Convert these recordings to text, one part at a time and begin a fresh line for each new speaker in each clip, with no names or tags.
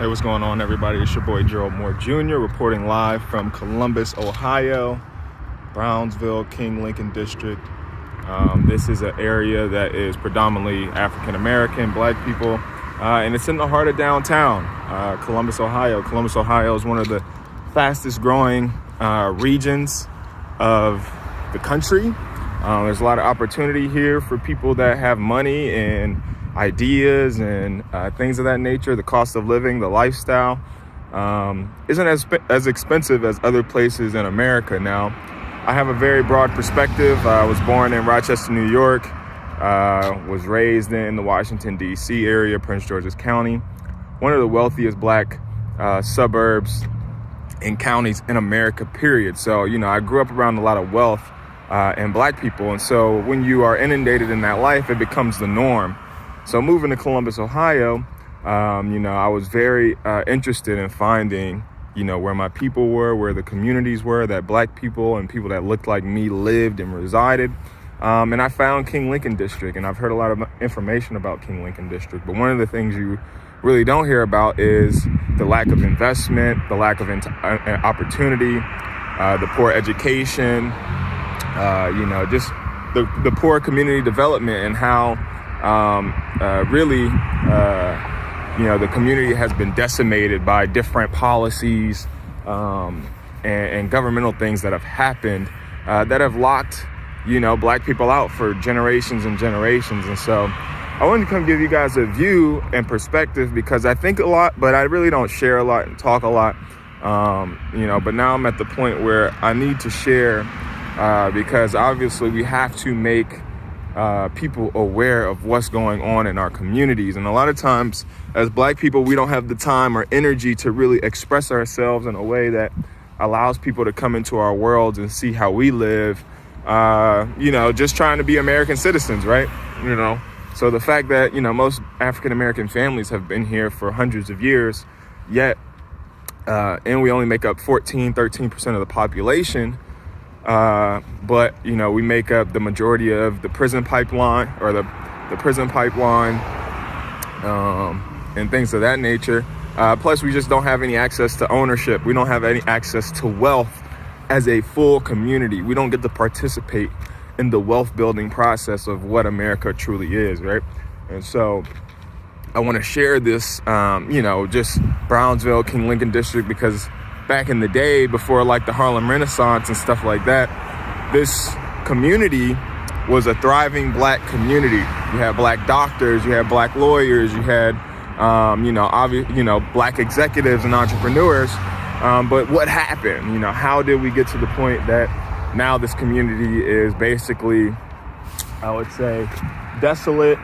Hey, what's going on, everybody? It's your boy Gerald Moore Jr. reporting live from Columbus, Ohio, Bronzeville, King Lincoln District. This is an area that is predominantly African American, Black people, and it's in the heart of downtown, Columbus, Ohio. Columbus, Ohio is one of the fastest growing regions of the country. There's a lot of opportunity here for people that have money and ideas and things of that nature. The cost of living, the lifestyle isn't as expensive as other places in America. Now, I have a very broad perspective. I was born in Rochester, New York, was raised in the Washington, D.C. area, Prince George's County, one of the wealthiest Black suburbs and counties in America, period. So, I grew up around a lot of wealth and Black people. And so when you are inundated in that life, it becomes the norm. So moving to Columbus, Ohio, I was very interested in finding, where my people were, where the communities were, that Black people and people that looked like me lived and resided. And I found King Lincoln District, and I've heard a lot of information about King Lincoln District. But one of the things you really don't hear about is the lack of investment, the lack of opportunity, the poor education, just the poor community development, and how the community has been decimated by different policies and governmental things that have happened that have locked, Black people out for generations and generations. And so I wanted to come give you guys a view and perspective, because I think a lot, but I really don't share a lot and talk a lot, but now I'm at the point where I need to share because obviously we have to make people aware of what's going on in our communities. And a lot of times as Black people, we don't have the time or energy to really express ourselves in a way that allows people to come into our worlds and see how we live, just trying to be American citizens, right? So the fact that, most African American families have been here for hundreds of years, yet, and we only make up 13% of the population. But we make up the majority of the prison pipeline, or the prison pipeline, and things of that nature. Plus, we just don't have any access to ownership. We don't have any access to wealth as a full community. We don't get to participate in the wealth building process of what America truly is, right? And so I want to share this, just Brownsville, King Lincoln District, because back in the day, before like the Harlem Renaissance and stuff like that, this community was a thriving Black community. You had Black doctors, you had Black lawyers, you had, Black executives and entrepreneurs. But what happened? How did we get to the point that now this community is basically, I would say, desolate,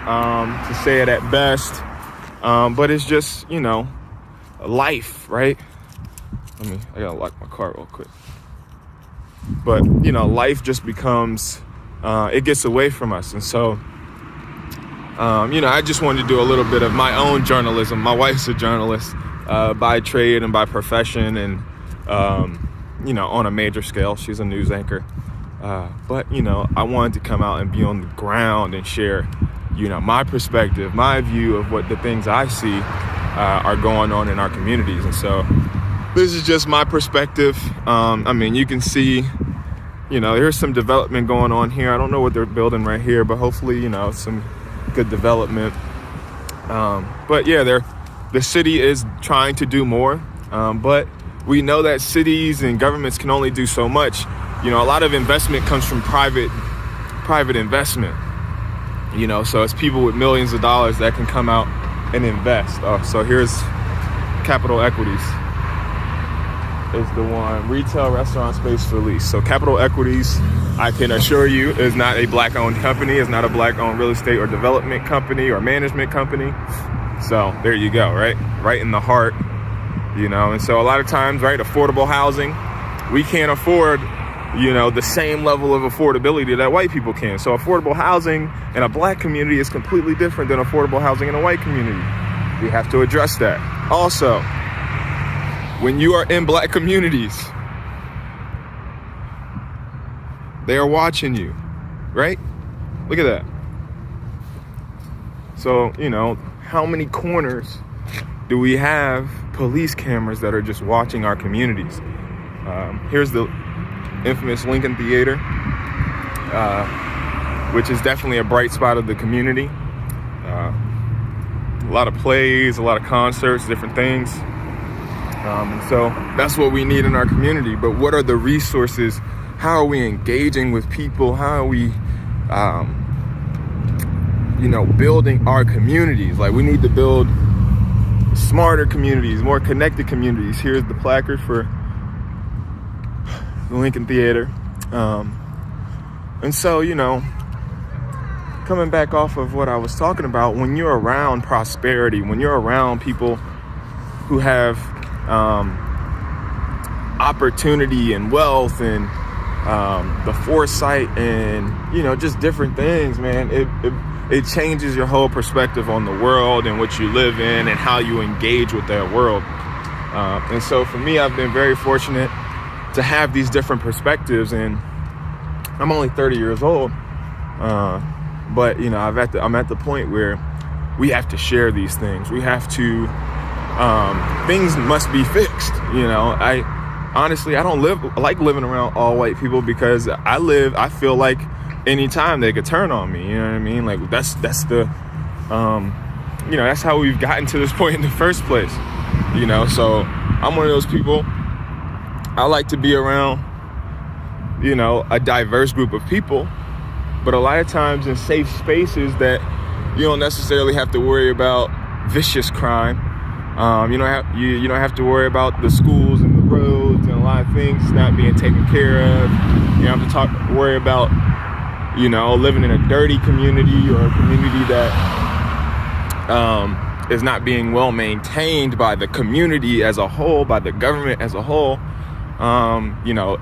to say it at best. But it's just, life, right? I gotta lock my car real quick. But, life just becomes, it gets away from us. And so, I just wanted to do a little bit of my own journalism. My wife's a journalist by trade and by profession, and, on a major scale. She's a news anchor. But, I wanted to come out and be on the ground and share, my perspective, my view of what the things I see are going on in our communities. And so this is just my perspective. You can see, there's some development going on here. I don't know what they're building right here, but hopefully, some good development. But yeah, the city is trying to do more. But we know that cities and governments can only do so much. A lot of investment comes from private investment. So it's people with millions of dollars that can come out and invest. So here's Capital Equities. Is the one, retail restaurant space for lease. So Capital Equities, I can assure you, is not a Black-owned company. It's not a Black-owned real estate or development company or management company. So there you go, right? Right in the heart, And so a lot of times, right, affordable housing, we can't afford, the same level of affordability that white people can. So affordable housing in a Black community is completely different than affordable housing in a white community. We have to address that. Also, when you are in Black communities, they are watching you, right? Look at that. So, how many corners do we have police cameras that are just watching our communities? Here's the infamous Lincoln Theater, which is definitely a bright spot of the community. A lot of plays, a lot of concerts, different things. And so that's what we need in our community. But what are the resources? How are we engaging with people? How are we, building our communities? Like, we need to build smarter communities, more connected communities. Here's the placard for the Lincoln Theater. And so, coming back off of what I was talking about, when you're around prosperity, when you're around people who have opportunity and wealth and the foresight and, just different things, man, it changes your whole perspective on the world and what you live in and how you engage with that world. And so for me, I've been very fortunate to have these different perspectives, and I'm only 30 years old. But, I'm at the point where we have to share these things. We have to, things must be fixed. I don't like living around all white people, because I feel like anytime they could turn on me, you know what I mean? Like, that's the, that's how we've gotten to this point in the first place, so I'm one of those people. I like to be around, a diverse group of people, but a lot of times in safe spaces that you don't necessarily have to worry about vicious crime. You don't have to worry about the schools and the roads and a lot of things not being taken care of. You don't have to worry about, living in a dirty community or a community that is not being well maintained by the community as a whole, by the government as a whole.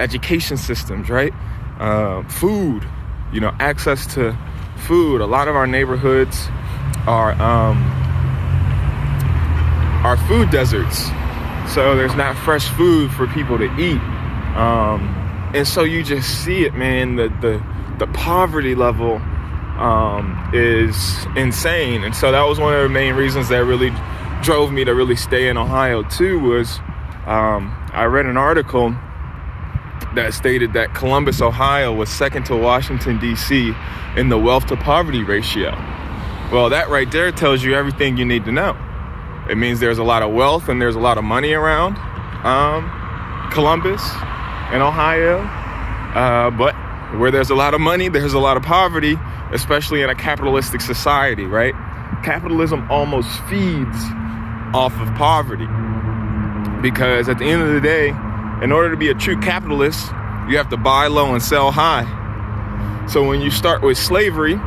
Education systems, right? Food, access to food. A lot of our neighborhoods are food deserts. So there's not fresh food for people to eat. And so you just see it, man, the poverty level is insane. And so that was one of the main reasons that really drove me to really stay in Ohio too, was I read an article that stated that Columbus, Ohio was second to Washington, D.C. in the wealth to poverty ratio. Well, that right there tells you everything you need to know. It means there's a lot of wealth and there's a lot of money around Columbus and Ohio. But where there's a lot of money, there's a lot of poverty, especially in a capitalistic society, right? Capitalism almost feeds off of poverty, because at the end of the day, in order to be a true capitalist, you have to buy low and sell high. So when you start with slavery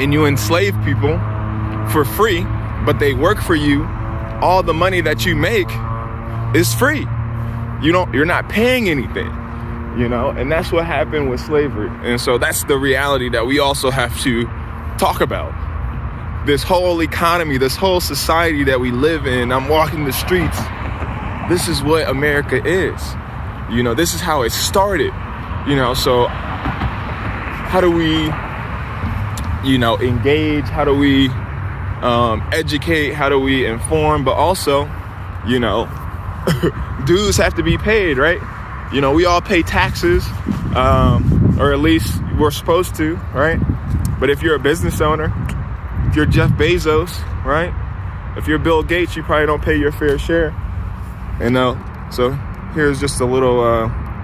and you enslave people for free, but they work for you, all the money that you make is free. You're not paying anything, and that's what happened with slavery. And so that's the reality that we also have to talk about. This whole economy, this whole society that we live in, I'm walking the streets. This is what America is. This is how it started. So how do we, engage? How do we educate? How do we inform? But also, dues have to be paid, right? We all pay taxes, or at least we're supposed to, right? But if you're a business owner, if you're Jeff Bezos, right? If you're Bill Gates, you probably don't pay your fair share. So here's just a little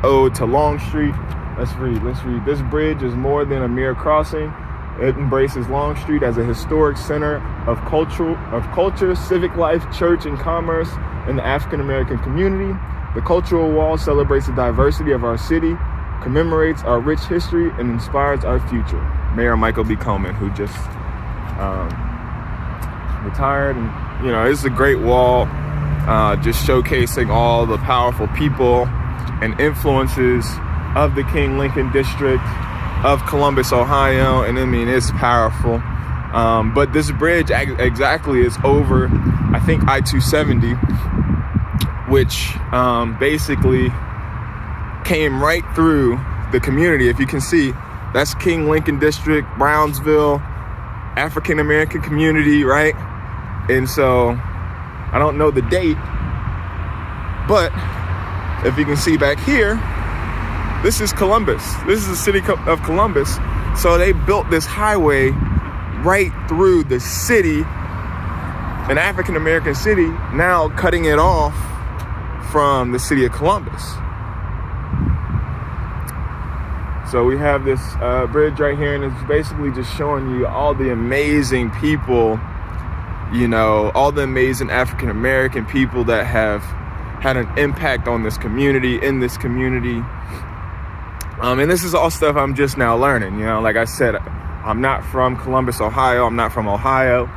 ode to Long Street. Let's read. This bridge is more than a mere crossing. It embraces Long Street as a historic center of culture, civic life, church, and commerce in the African American community. The cultural wall celebrates the diversity of our city, commemorates our rich history, and inspires our future. Mayor Michael B. Coleman, who just retired, and this is a great wall. Just showcasing all the powerful people and influences of the King Lincoln District of Columbus, Ohio. And it's powerful. But this bridge exactly is over, I think, I-270, which basically came right through the community. If you can see, that's King Lincoln District, Brownsville, African American community, right? And so I don't know the date, but if you can see back here, this is Columbus. This is the city of Columbus. So they built this highway right through the city, an African-American city, now cutting it off from the city of Columbus. So we have this bridge right here, and it's basically just showing you all the amazing people, you know, all the amazing African-American people that have had an impact on this community, in this community. And this is all stuff I'm just now learning. You know, like I said, I'm not from Columbus, Ohio. I'm not from Ohio,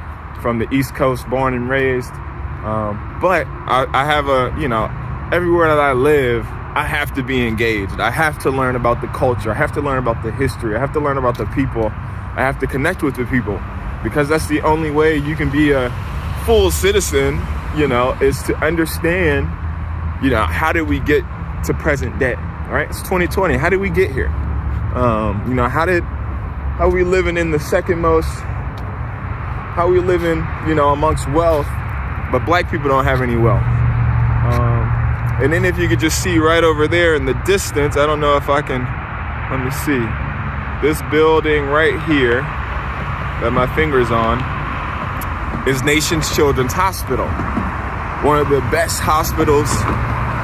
from the East Coast, born and raised. But I have everywhere that I live, I have to be engaged. I have to learn about the culture. I have to learn about the history. I have to learn about the people. I have to connect with the people, because that's the only way you can be a full citizen, you know, is to understand, you know, how did we get to present day, right? It's 2020. How did we get here? You know, how are we living in the second most, how are we living, you know, amongst wealth, but black people don't have any wealth? And then if you could just see right over there in the distance, I don't know if I can, let me see, this building right here that my finger's on is Nation's Children's Hospital, one of the best hospitals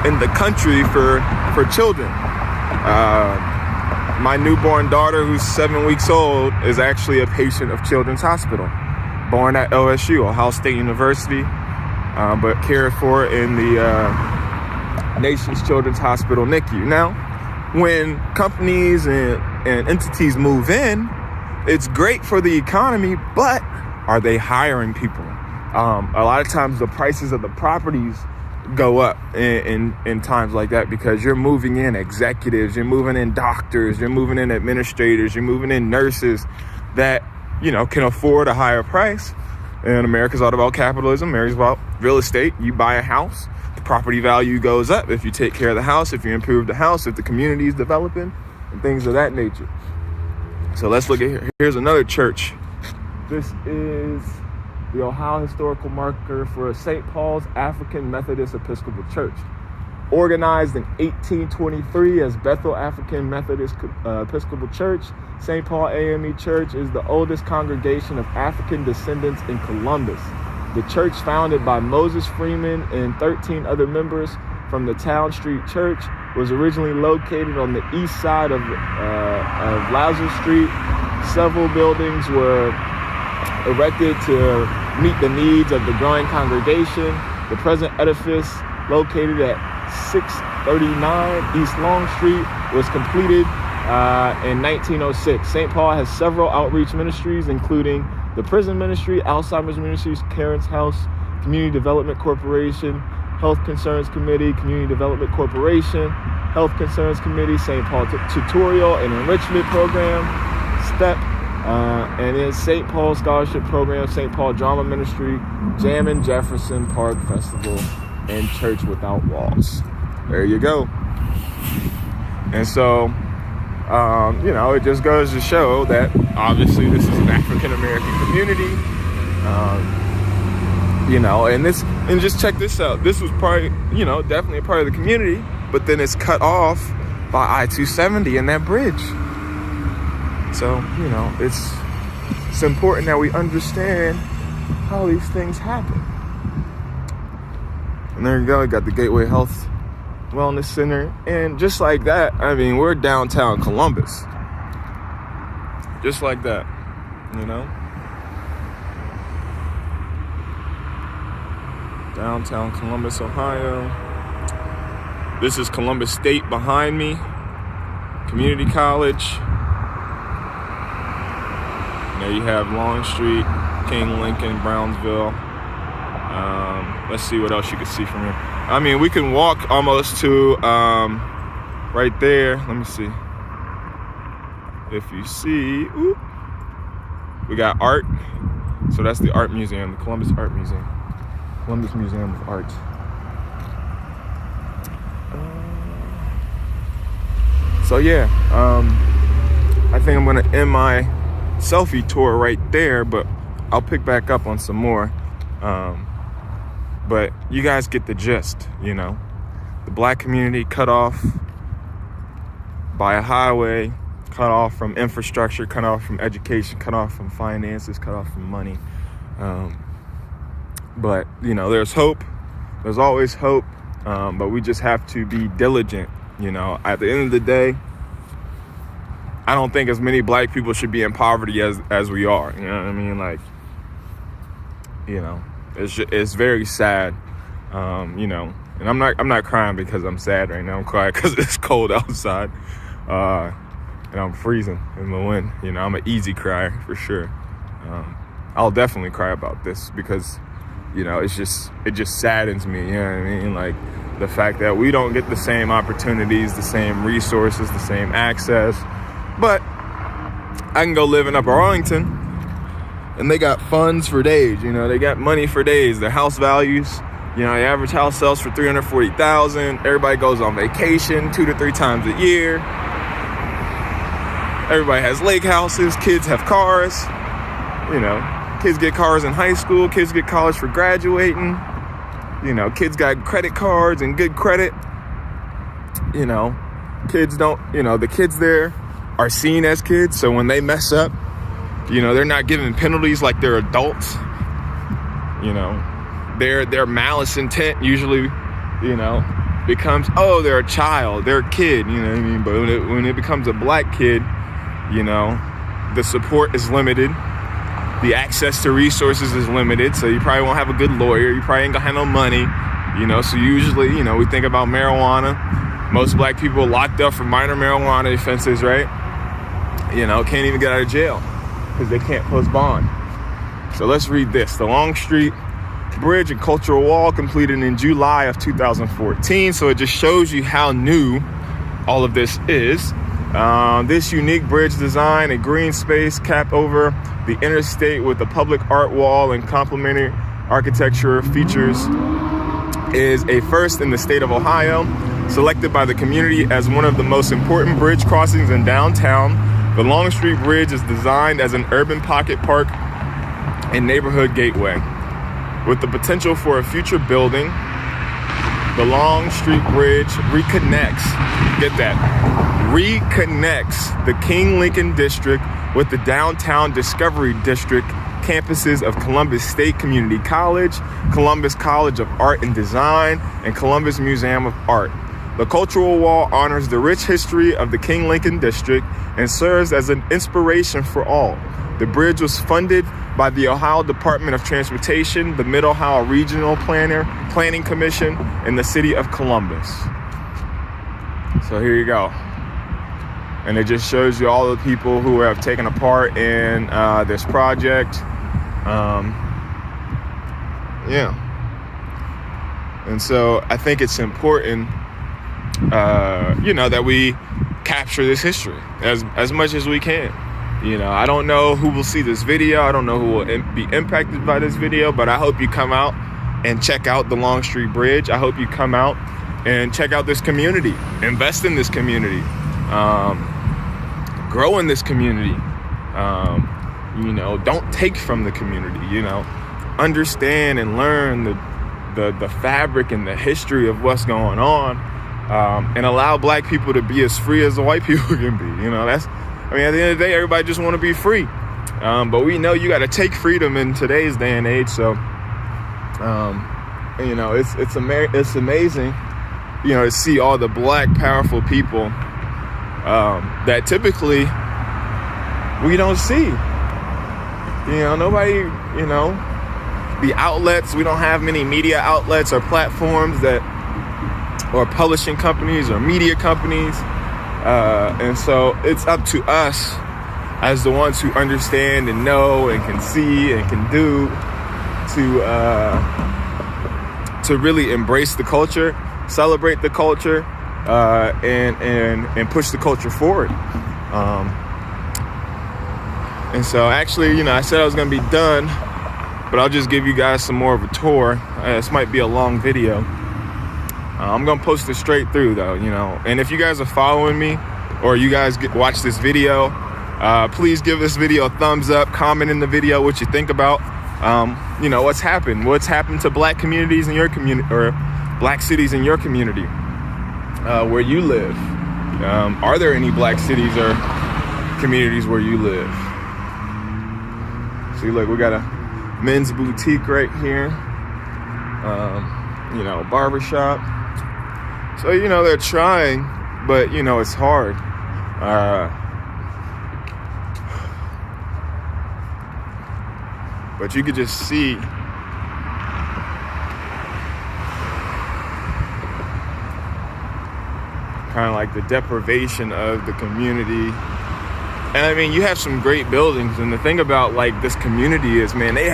in the country for children. My newborn daughter, who's 7 weeks old, is actually a patient of Children's Hospital, born at OSU, Ohio State University, but cared for in the Nation's Children's Hospital NICU. Now, when companies and entities move in, it's great for the economy, but are they hiring people? A lot of times the prices of the properties go up in times like that, because you're moving in executives, you're moving in doctors, you're moving in administrators, you're moving in nurses that, you know, can afford a higher price. And America's all about capitalism. America's about real estate. You buy a house, the property value goes up if you take care of the house, if you improve the house, if the community is developing, and things of that nature. So let's look at here. Here's another church. This is the Ohio historical marker for St. Paul's African Methodist Episcopal Church. Organized in 1823 as Bethel African Methodist Episcopal Church, St. Paul AME Church is the oldest congregation of African descendants in Columbus. The church, founded by Moses Freeman and 13 other members from the Town Street Church, was originally located on the east side of Lazarus Street. Several buildings were erected to meet the needs of the growing congregation. The present edifice, located at 639 East Long Street, was completed in 1906. St. Paul has several outreach ministries, including the Prison Ministry, Alzheimer's Ministries, Karen's House, Community Development Corporation, Health Concerns Committee, Community Development Corporation, Health Concerns Committee, St. Paul Tutorial and Enrichment Program, STEP, and then St. Paul Scholarship Program, St. Paul Drama Ministry, Jammin' Jefferson Park Festival, and Church Without Walls. There you go. And so, you know, it just goes to show that obviously this is an African-American community, you know, and just check this out. This was probably, you know, definitely a part of the community, but then it's cut off by I-270 and that bridge. So, you know, it's important that we understand how these things happen. And there you go. You got the Gateway Health Wellness Center. And just like that, I mean, we're downtown Columbus. Just like that, you know? Downtown Columbus, Ohio. This is Columbus State behind me. Community College. There you have Long Street, King Lincoln, Brownsville. Let's see what else you can see from here. I mean, we can walk almost to right there. Let me see. If you see, ooh, we got art. So that's the art museum, the Columbus Art Museum. Columbus Museum of Art. So yeah, I think I'm gonna end my selfie tour right there, but I'll pick back up on some more. but you guys get the gist, The black community cut off by a highway, cut off from infrastructure, cut off from education, cut off from finances, cut off from money. But, there's hope. There's always hope. But we just have to be diligent. At the end of the day, I don't think as many black people should be in poverty as we are. You know what I mean? It's very sad. And I'm not crying because I'm sad right now. I'm crying because it's cold outside. And I'm freezing in the wind. I'm an easy crier for sure. I'll definitely cry about this because, it just saddens me. You know what I mean? The fact that we don't get the same opportunities, the same resources, the same access. But I can go live in Upper Arlington and they got funds for days. They got money for days. Their house values, the average house sells for $340,000. Everybody goes on vacation 2 to 3 times a year. Everybody has lake houses. Kids have cars. Kids get cars in high school. Kids get college for graduating. Kids got credit cards and good credit. Kids don't, the kids there are seen as kids. So when they mess up, they're not given penalties like they're adults. Their malice intent usually, becomes, oh, they're a child, they're a kid, you know what I mean? But when it becomes a black kid, the support is limited. The access to resources is limited. So you probably won't have a good lawyer. You probably ain't gonna have no money, So usually, we think about marijuana. Most black people are locked up for minor marijuana offenses, right? Can't even get out of jail because they can't post bond. So let's read this. The Longstreet Bridge and Cultural Wall completed in July of 2014. So it just shows you how new all of this is. This unique bridge design, a green space cap over the interstate with a public art wall and complementary architecture features, is a first in the state of Ohio. Selected by the community as one of the most important bridge crossings in downtown, the Longstreet Bridge is designed as an urban pocket park and neighborhood gateway. With the potential for a future building, the Longstreet Bridge reconnects the King Lincoln District with the Downtown Discovery District campuses of Columbus State Community College, Columbus College of Art and Design, and Columbus Museum of Art. The Cultural Wall honors the rich history of the King Lincoln District and serves as an inspiration for all. The bridge was funded by the Ohio Department of Transportation, the Mid-Ohio Regional Planning Commission, and the City of Columbus. So here you go. And it just shows you all the people who have taken a part in this project. And so I think it's important, that we capture this history as much as we can. I don't know who will see this video. I don't know who will be impacted by this video, but I hope you come out and check out the Longstreet Bridge. I hope you come out and check out this community, invest in this community, grow in this community. Don't take from the community, understand and learn the fabric and the history of what's going on, and allow black people to be as free as the white people can be. At the end of the day, everybody just want to be free. But we know you got to take freedom in today's day and age. So, it's amazing, to see all the black powerful people that typically we don't see. Nobody, the outlets, we don't have many media outlets or platforms or publishing companies or media companies. And so it's up to us as the ones who understand and know and can see and can do to really embrace the culture, celebrate the culture, and push the culture forward. And so actually, I said I was going to be done, but I'll just give you guys some more of a tour. This might be a long video. I'm going to post it straight through though, and if you guys are following me or you guys watch this video, please give this video a thumbs up, comment in the video what you think about what's happened to black communities in your community, or black cities in your community, where you live. Are there any black cities or communities where you live? See, look, we got a men's boutique right here. Barbershop. So, they're trying, but, it's hard. But you could just see kind of like the deprivation of the community. And I mean, you have some great buildings. And the thing about like this community is, man, they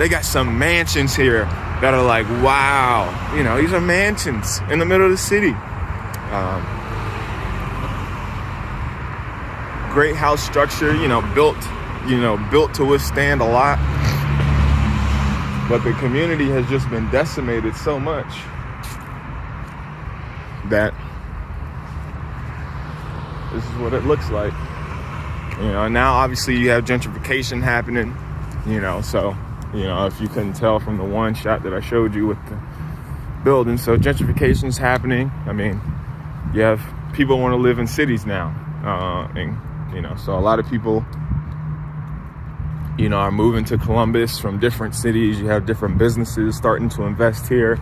got some mansions here that are like, wow, these are mansions in the middle of the city. Great house structure, built to withstand a lot. But the community has just been decimated so much that this is what it looks like. Now obviously you have gentrification happening, so, if you couldn't tell from the one shot that I showed you with the building. So gentrification is happening. I mean, you have people want to live in cities now. So a lot of people, are moving to Columbus from different cities. You have different businesses starting to invest here.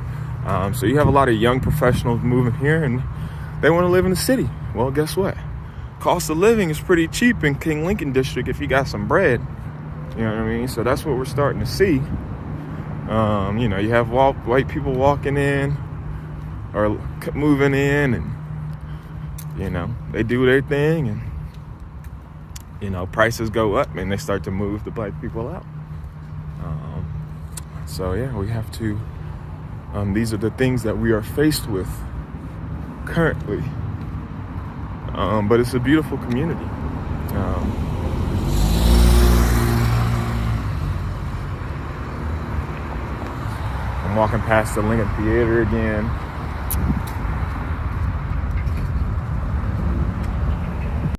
So you have a lot of young professionals moving here and they want to live in the city. Well, guess what? Cost of living is pretty cheap in King Lincoln District if you got some bread. You know what I mean? So that's what we're starting to see. You have white people walking in or moving in and, they do their thing and, prices go up and they start to move the black people out. So yeah, we have to, these are the things that we are faced with currently. But it's a beautiful community. I'm walking past the Lincoln Theater again.